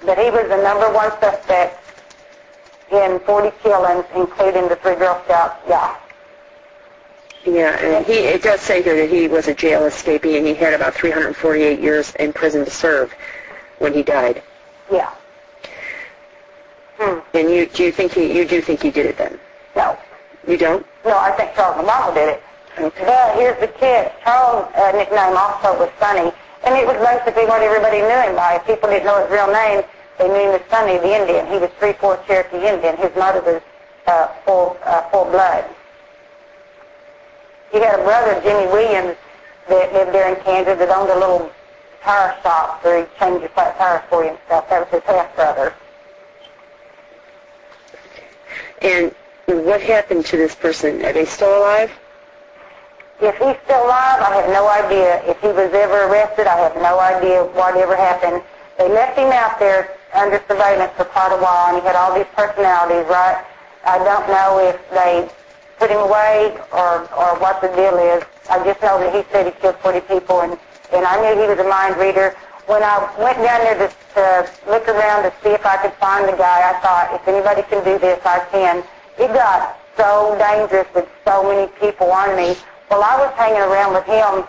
But he was the #1 suspect in 40 killings, including the 3 Girl Scout guys. Yeah, and it does say here that he was a jail escapee, and he had about 348 years in prison to serve when he died. Yeah. And you do think he did it then? No. You don't? No, I think Charles Romano did it. Okay. But here's the catch. Charles' nickname also was Sonny, and it was basically what everybody knew him by. If people didn't know his real name, they knew him as Sonny the Indian. He was 3/4 Cherokee Indian. His mother was full blood. He had a brother, Jimmy Williams, that lived there in Kansas that owned a little tire shop where he changed your flat tires for you and stuff. That was his half-brother. And what happened to this person? Are they still alive? If he's still alive, I have no idea. If he was ever arrested, I have no idea what ever happened. They left him out there under surveillance for quite a while, and he had all these personalities, right? I don't know if they put him away or what the deal is. I just know that he said he killed 40 people, and I knew he was a mind reader. When I went down there to look around to see if I could find the guy, I thought, if anybody can do this, I can. It got so dangerous with so many people on me. While I was hanging around with him,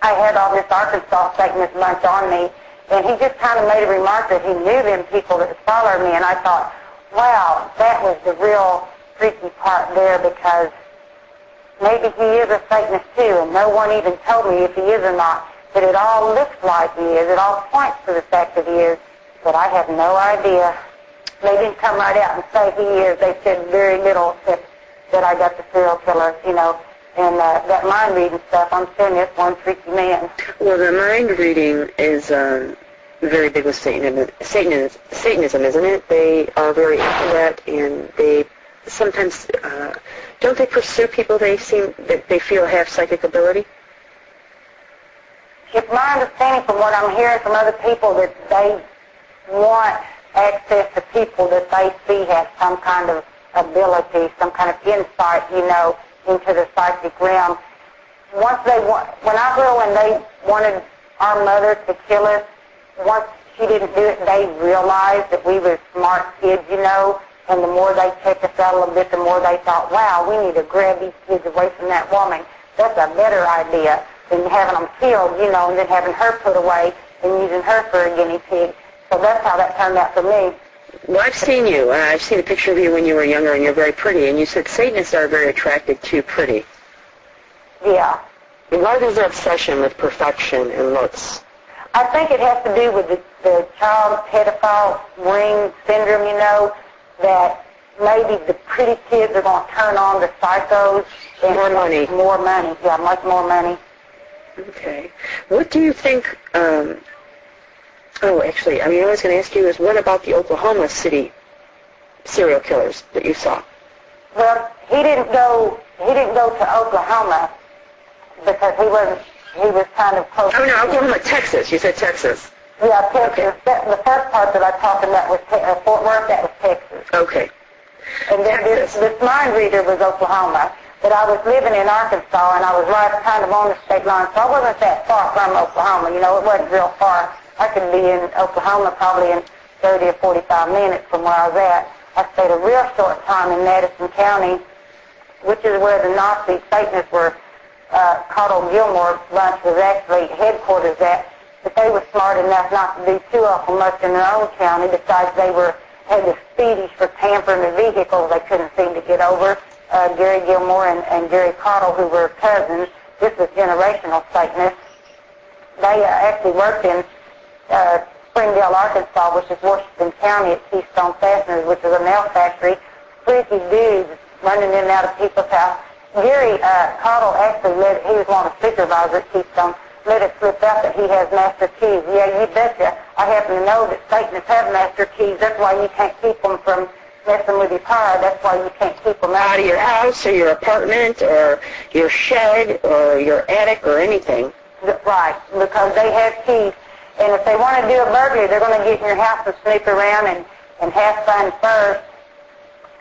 I had all this Arkansas Satanist bunch on me, and he just kind of made a remark that he knew them people that followed me, and I thought, wow, that was the real freaky part there, because maybe he is a Satanist too, and no one even told me if he is or not. But it all looks like he is. It all points to the fact that he is, but I have no idea. They didn't come right out and say he is. They said very little except that I got the serial killer, you know, and that mind reading stuff. I'm saying this one freaky man. Well, the mind reading is very big with Satanism, isn't it? They are very into that, and they sometimes don't they pursue people they feel have psychic ability? It's my understanding from what I'm hearing from other people that they want access to people that they see have some kind of ability, some kind of insight, you know, into the psychic realm. When they wanted our mother to kill us, once she didn't do it, they realized that we were smart kids, you know, and the more they checked us out a little bit, the more they thought, wow, we need to grab these kids away from that woman. That's a better idea than having them killed, you know, and then having her put away and using her for a guinea pig. So that's how that turned out for me. Well, I've seen you. I've seen a picture of you when you were younger, and you're very pretty. And you said Satanists are very attracted to pretty. Yeah. And what is their obsession with perfection and looks? I think it has to do with the child pedophile ring syndrome, you know, that maybe the pretty kids are going to turn on the psychos. And more money. More money. Yeah, much more money. Okay. What do you think, actually, I was going to ask you is what about the Oklahoma City serial killers that you saw? Well, he didn't go to Oklahoma because he was kind of close. Oh, no, Oklahoma, Texas. You said Texas. Yeah, Texas. Okay. The first part that I talked about was Fort Worth, that was Texas. Okay. And then this mind reader was Oklahoma. But I was living in Arkansas, and I was right kind of on the state line, so I wasn't that far from Oklahoma. You know, it wasn't real far. I could be in Oklahoma probably in 30 or 45 minutes from where I was at. I stayed a real short time in Madison County, which is where the Nazi Satanists were. Cotto Gilmore bunch was actually headquarters at, but they were smart enough not to do too awful much in their own county. Besides, they had this fetish for tampering the vehicles they couldn't seem to get over. Gary Gilmore and Jerry Cottle, who were cousins. This was generational Satanists. They actually worked in Springdale, Arkansas, which is Washington County, at Keystone Fasteners, which is a nail factory. Freaky dudes running in and out of people's house. Gary Cottle actually he was one of the supervisors at Keystone, let it slip out that he has master keys. Yeah, you betcha. I happen to know that Satanists have master keys. That's why you can't keep them from messing with your car. That's why you can't keep them out of your house or your apartment or your shed or your attic or anything. Right, because they have keys. And if they want to do a burglary, they're going to get in your house and snoop around and have fun first.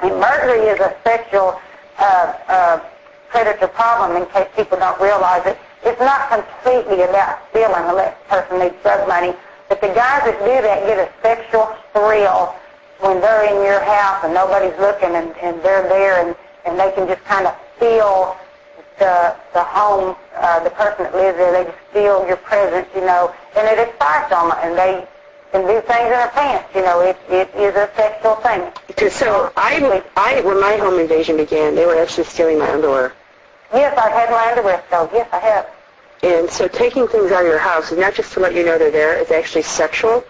And burglary is a sexual predator problem, in case people don't realize it. It's not completely about stealing unless the person needs drug money. But the guys that do that get a sexual thrill when they're in your house and nobody's looking and they're there and they can just kind of feel the home, the person that lives there, they just feel your presence, you know, and it excites them, and they can do things in their pants, you know. It is a sexual thing. So when my home invasion began, they were actually stealing my underwear. Yes, I've had my underwear stolen. Yes, I have. And so taking things out of your house is not just to let you know they're there, it's actually sexual?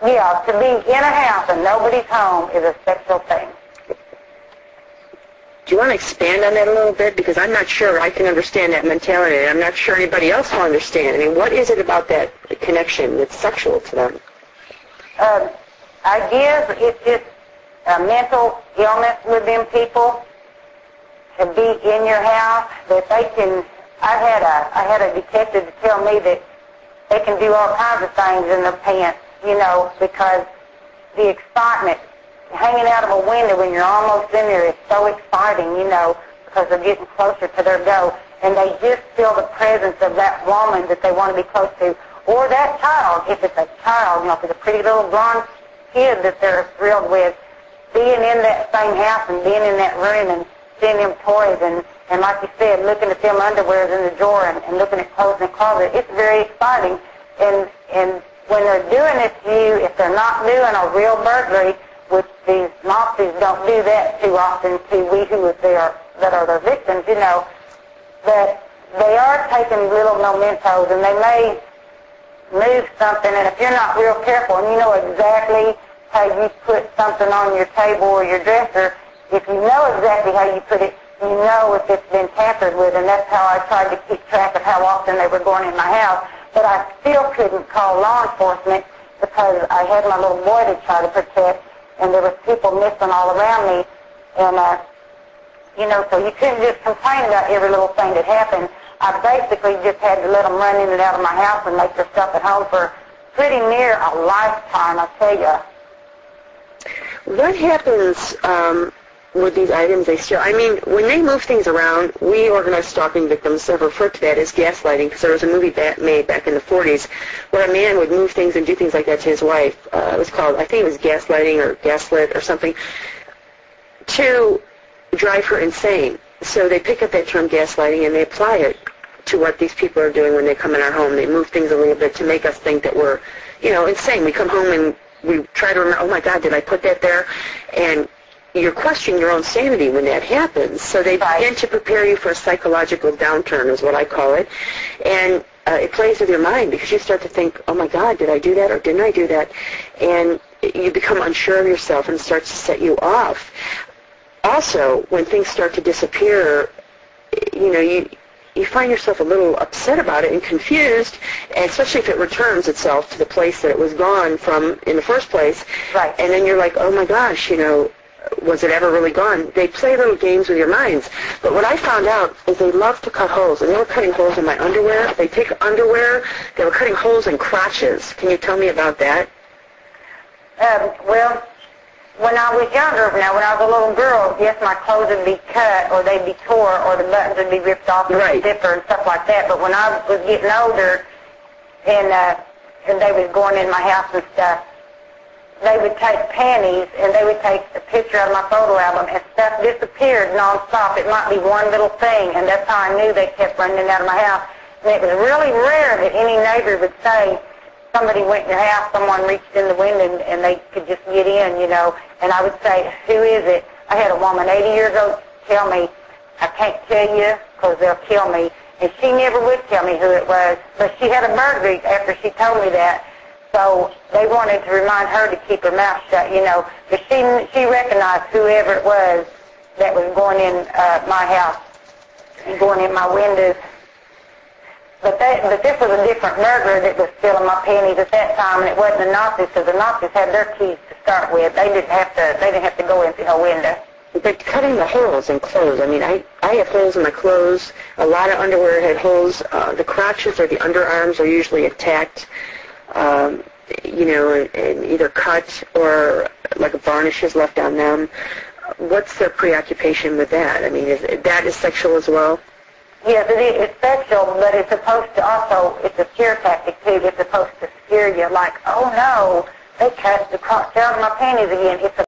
Yeah, to be in a house and nobody's home is a sexual thing. Do you want to expand on that a little bit? Because I'm not sure I can understand that mentality, and I'm not sure anybody else will understand. I mean, what is it about that connection that's sexual to them? I guess it's just a mental illness with them people to be in your house, that they can. I had a detective to tell me that they can do all kinds of things in their pants, you know, because the excitement. Hanging out of a window when you're almost in there is so exciting, you know, because they're getting closer to their goal. And they just feel the presence of that woman that they want to be close to. Or that child, if it's a child, you know, if it's a pretty little blonde kid that they're thrilled with, being in that same house and being in that room and seeing them toys and like you said, looking at them underwears in the drawer and looking at clothes in the closet, it's very exciting. And when they're doing this to you, if they're not doing a real burglary, which these Nazis don't do that too often to we who are there, that are their victims, you know, that they are taking little mementos and they may move something, and if you're not real careful and you know exactly how you put something on your table or your dresser, if you know exactly how you put it, you know if it's been tampered with, and that's how I tried to keep track of how often they were going in my house. But I still couldn't call law enforcement because I had my little boy to try to protect, and there was people missing all around me, and, you know, so you couldn't just complain about every little thing that happened. I basically just had to let them run in and out of my house and make their stuff at home for pretty near a lifetime, I tell you. What happens with these items they steal? I mean, when they move things around, we organized stalking victims have referred to that as gaslighting, because there was a movie made back in the 40s where a man would move things and do things like that to his wife. It was called, I think it was gaslighting or gaslit or something, to drive her insane. So they pick up that term gaslighting and they apply it to what these people are doing when they come in our home. They move things a little bit to make us think that we're, you know, insane. We come home and we try to remember, oh my God, did I put that there? And you're questioning your own sanity when that happens. So they begin to prepare you for a psychological downturn, is what I call it. And it plays with your mind because you start to think, oh my God, did I do that or didn't I do that? And you become unsure of yourself and it starts to set you off. Also, when things start to disappear, you know, you find yourself a little upset about it and confused, especially if it returns itself to the place that it was gone from in the first place. Right. And then you're like, oh my gosh, you know, was it ever really gone? They play little games with your minds. But what I found out is they love to cut holes, and they were cutting holes in my underwear. They take underwear, they were cutting holes in crotches. Can you tell me about that? Well, when I was younger, now when I was a little girl, yes, my clothes would be cut or they'd be tore or the buttons would be ripped off with a zipper and stuff like that. But when I was getting older and they was going in my house and stuff, they would take panties and they would take a picture of my photo album and stuff disappeared nonstop. It might be one little thing, and that's how I knew they kept running out of my house. And it was really rare that any neighbor would say, somebody went in your house, someone reached in the window and they could just get in, you know. And I would say, who is it? I had a woman, 80 years old, tell me, I can't tell you because they'll kill me. And she never would tell me who it was. But she had a burglary after she told me that. So they wanted to remind her to keep her mouth shut, you know. But she recognized whoever it was that was going in my house and going in my windows. But this was a different burglar that was stealing my panties at that time, and it wasn't the Nazis, because the Nazis had their keys to start with. They didn't have to go into no window. But cutting the holes in clothes, I mean, I have holes in my clothes. A lot of underwear had holes. The crotches or the underarms are usually attacked, you know, and either cut or like a varnish is left on them. What's their preoccupation with that? I mean, that is sexual as well? Yes, it's sexual, but it's supposed to also, it's a scare tactic too. It's supposed to scare you like, oh no, They cut the crotch out of my panties again. It's a